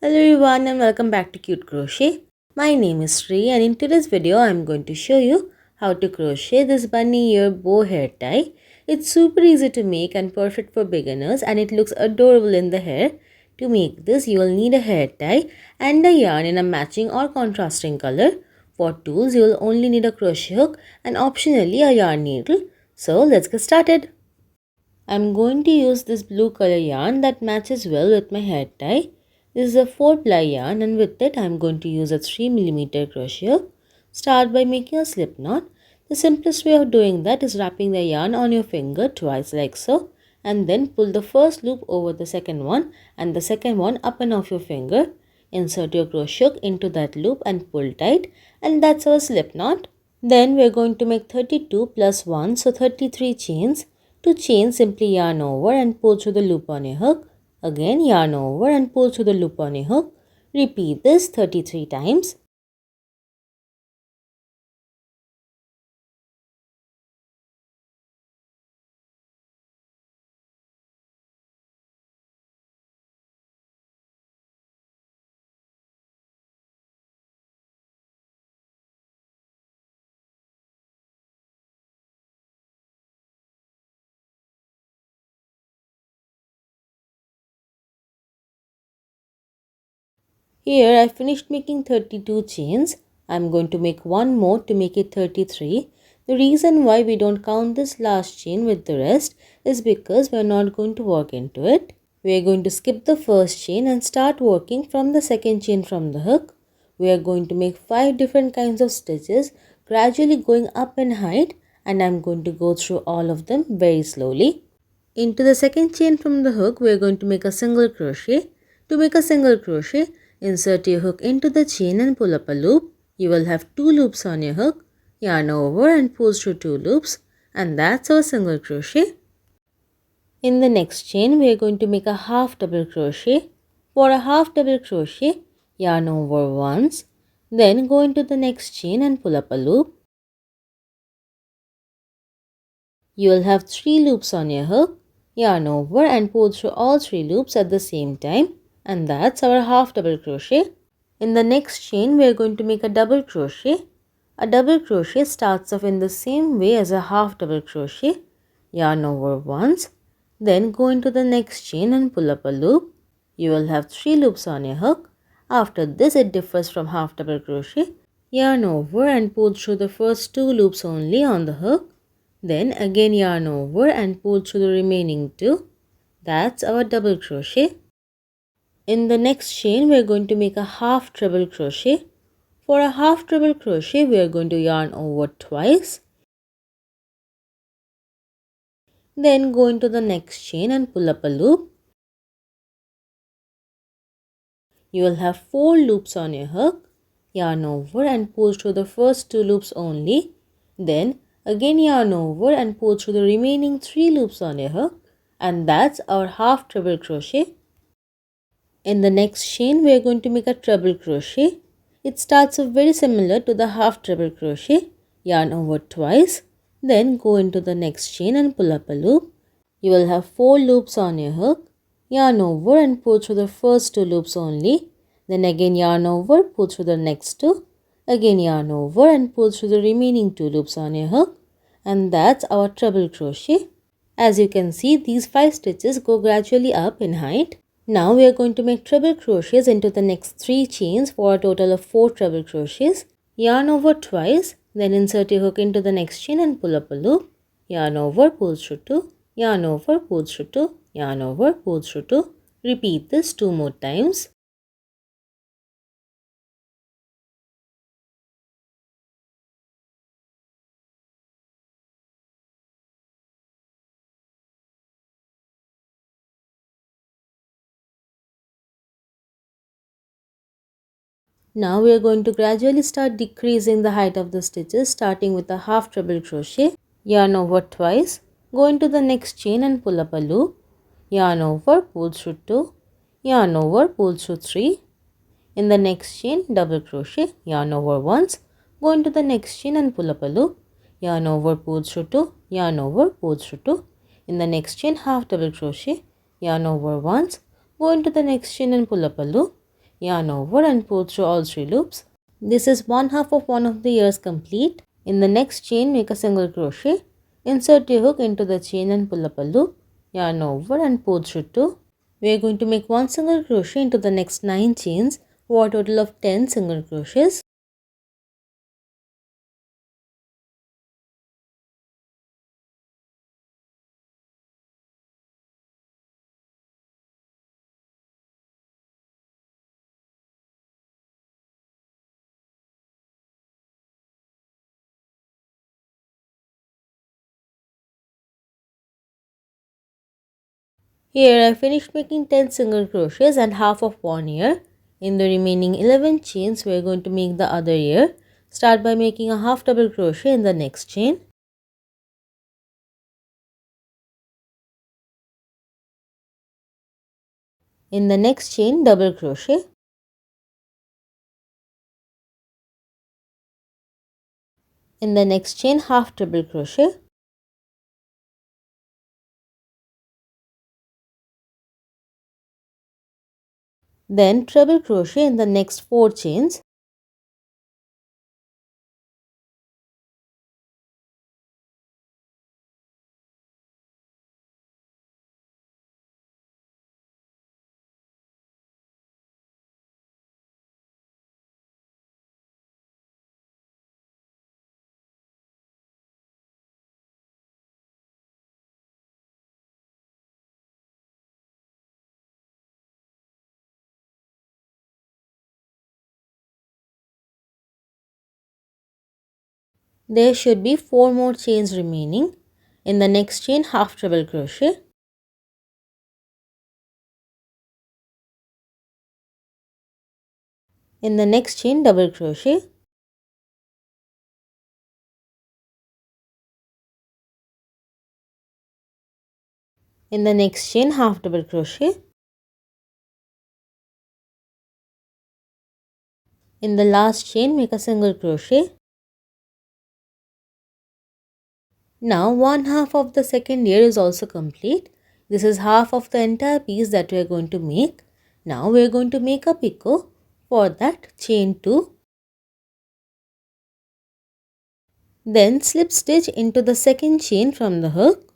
Hello everyone and welcome back to Cute Crochet. My name is Sri and in today's video I am going to show you how to crochet this bunny ear bow hair tie. It's super easy to make and perfect for beginners and it looks adorable in the hair. To make this you will need a hair tie and a yarn in a matching or contrasting color. For tools you will only need a crochet hook and optionally a yarn needle. So let's get started. I'm going to use this blue color yarn that matches well with my hair tie. This is a 4-ply yarn and with it I'm going to use a 3mm crochet hook. Start by making a slip knot. The simplest way of doing that is wrapping the yarn on your finger twice like so and then pull the first loop over the second one and the second one up and off your finger. Insert your crochet hook into that loop and pull tight and that's our slip knot. Then we're going to make 32 plus 1 so 33 chains. To chain, simply yarn over and pull through the loop on your hook. Again yarn over and pull through the loop on your hook. Repeat this 33 times. Here I finished making 32 chains. I'm going to make one more to make it 33. The reason why we don't count this last chain with the rest is because we're not going to work into it. We are going to skip the first chain and start working from the second chain from the hook. We are going to make 5 different kinds of stitches, gradually going up in height, and I'm going to go through all of them very slowly. Into the second chain from the hook, we are going to make a single crochet. To make a single crochet, insert your hook into the chain and pull up a loop. You will have 2 loops on your hook. Yarn over and pull through 2 loops, and that's our single crochet. In the next chain, we are going to make a half double crochet. For a half double crochet, yarn over once, then go into the next chain and pull up a loop. You will have 3 loops on your hook. Yarn over and pull through all 3 loops at the same time, and that's our half double crochet. In the next chain, we are going to make a double crochet. A double crochet starts off in the same way as a half double crochet. Yarn over once, then go into the next chain and pull up a loop. You will have 3 loops on your hook. After this, it differs from half double crochet. Yarn over and pull through the first 2 loops only on the hook. Then again yarn over and pull through the remaining 2. That's our double crochet. In the next chain, we are going to make a half treble crochet. For a half treble crochet, we are going to yarn over twice. Then go into the next chain and pull up a loop. You will have 4 loops on your hook. Yarn over and pull through the first 2 loops only. Then again yarn over and pull through the remaining 3 loops on your hook, and that's our half treble crochet. In the next chain, we are going to make a treble crochet. It starts off very similar to the half treble crochet. Yarn over twice, then go into the next chain and pull up a loop. You will have 4 loops on your hook. Yarn over and pull through the first 2 loops only. Then again yarn over, pull through the next 2. Again yarn over and pull through the remaining 2 loops on your hook, and that's our treble crochet. As you can see, these 5 stitches go gradually up in height. Now we are going to make treble crochets into the next 3 chains for a total of 4 treble crochets. Yarn over twice, then insert your hook into the next chain and pull up a loop. Yarn over, pull through 2, yarn over, pull through 2, yarn over, pull through 2. Repeat this 2 more times. Now we are going to gradually start decreasing the height of the stitches, starting with a half treble crochet. Yarn over twice, go into the next chain and pull up a loop. Yarn over, pull through 2, yarn over, pull through 3. In the next chain, double crochet, yarn over once, go into the next chain and pull up a loop. Yarn over, pull through 2, yarn over, pull through 2. In the next chain, half double crochet, yarn over once, go into the next chain and pull up a loop. yarn over and pull through all 3 loops. This is one half of one of the ears complete. In the next chain, make a single crochet. Insert your hook into the chain and pull up a loop. Yarn over and pull through 2. We are going to make one single crochet into the next 9 chains for a total of 10 single crochets. Here I finished making 10 single crochets and half of one ear. In the remaining 11 chains we are going to make the other ear. Start by making a half double crochet in the next chain. In the next chain, double crochet. In the next chain, half double crochet. Then treble crochet in the next 4 chains. There should be 4 more chains remaining. In the next chain, half treble crochet. In the next chain, double crochet. In the next chain, half double crochet. In the last chain, make a single crochet. Now one half of the second ear is also complete. This is half of the entire piece that we are going to make. Now we are going to make a picot. For that, chain 2. Then slip stitch into the second chain from the hook.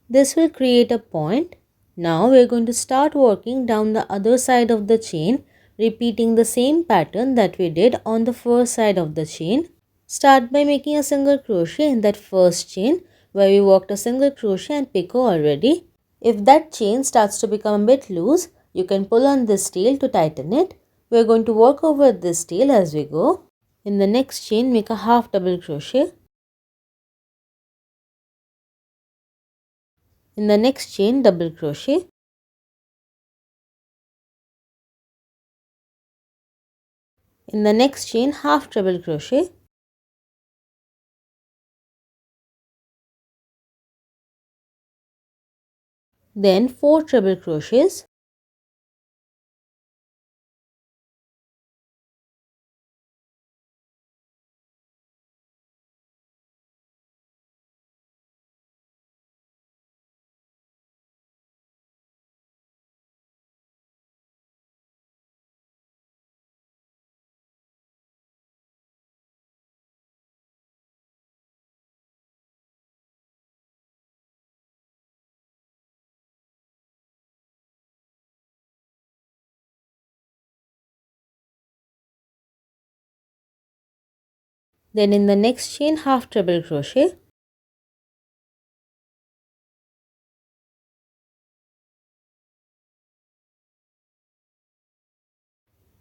This will create a point. Now we are going to start working down the other side of the chain, repeating the same pattern that we did on the first side of the chain. Start by making a single crochet in that first chain where we worked a single crochet and picot already. If that chain starts to become a bit loose, you can pull on this tail to tighten it. We are going to work over this tail as we go. In the next chain, make a half double crochet. In the next chain, double crochet. In the next chain, half treble crochet. Then 4 treble crochets. Then in the next chain, half treble crochet.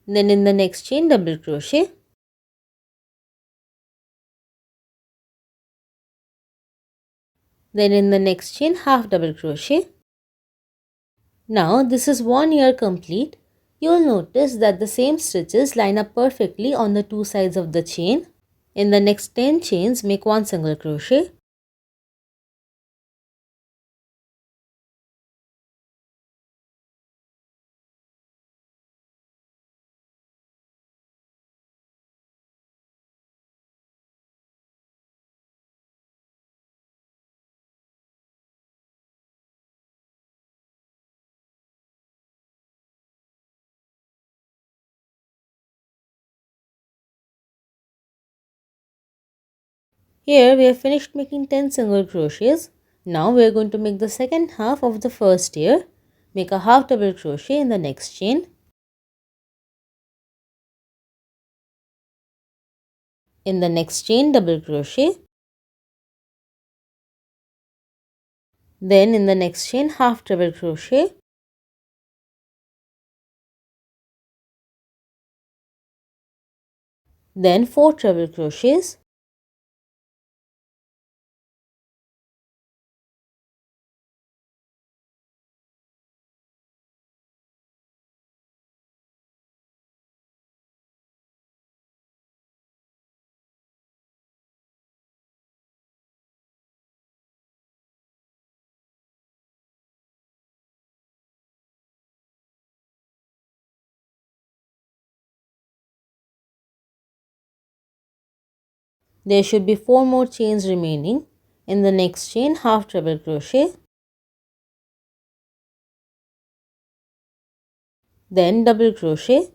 Then in the next chain, double crochet. Then in the next chain, half double crochet. Now this is one ear complete. You will notice that the same stitches line up perfectly on the two sides of the chain. In the next 10 chains, make one single crochet. Here we have finished making 10 single crochets. Now we are going to make the second half of the first tier. Make a half double crochet in the next chain. In the next chain, double crochet. Then in the next chain, half treble crochet. Then 4 treble crochets. There should be 4 more chains remaining. In the next chain, half treble crochet. Then double crochet.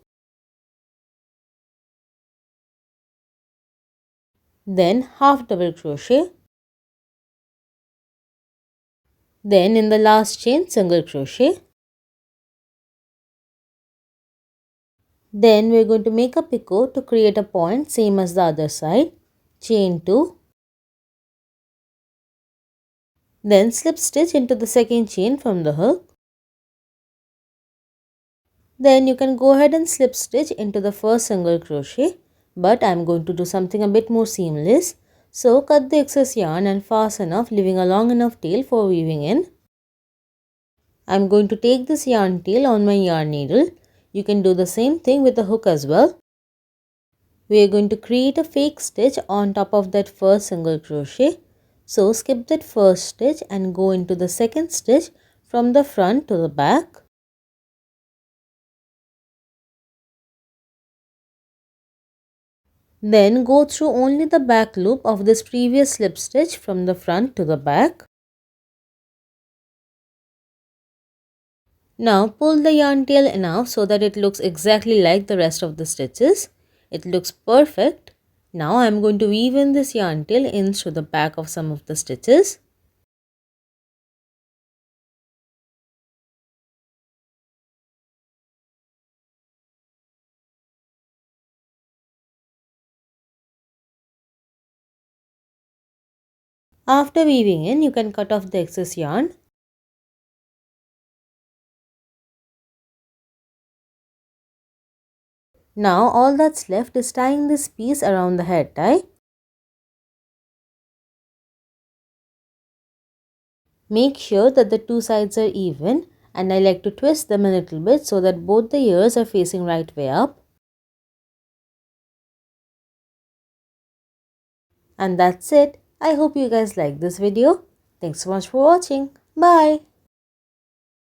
Then half double crochet. Then in the last chain, single crochet. Then we are going to make a picot to create a point same as the other side. Chain 2. Then slip stitch into the second chain from the hook. Then you can go ahead and slip stitch into the first single crochet, but I am going to do something a bit more seamless. So cut the excess yarn and fasten off, leaving a long enough tail for weaving in. I am going to take this yarn tail on my yarn needle. You can do the same thing with the hook as well. We are going to create a fake stitch on top of that first single crochet. So skip that first stitch and go into the second stitch from the front to the back. Then go through only the back loop of this previous slip stitch from the front to the back. Now pull the yarn tail enough so that it looks exactly like the rest of the stitches. It looks perfect. Now I am going to weave in this yarn tail in through the back of some of the stitches. After weaving in, you can cut off the excess yarn. Now all that's left is tying this piece around the hair tie. Make sure that the two sides are even, and I like to twist them a little bit so that both the ears are facing right way up. And that's it. I hope you guys like this video. Thanks so much for watching. Bye.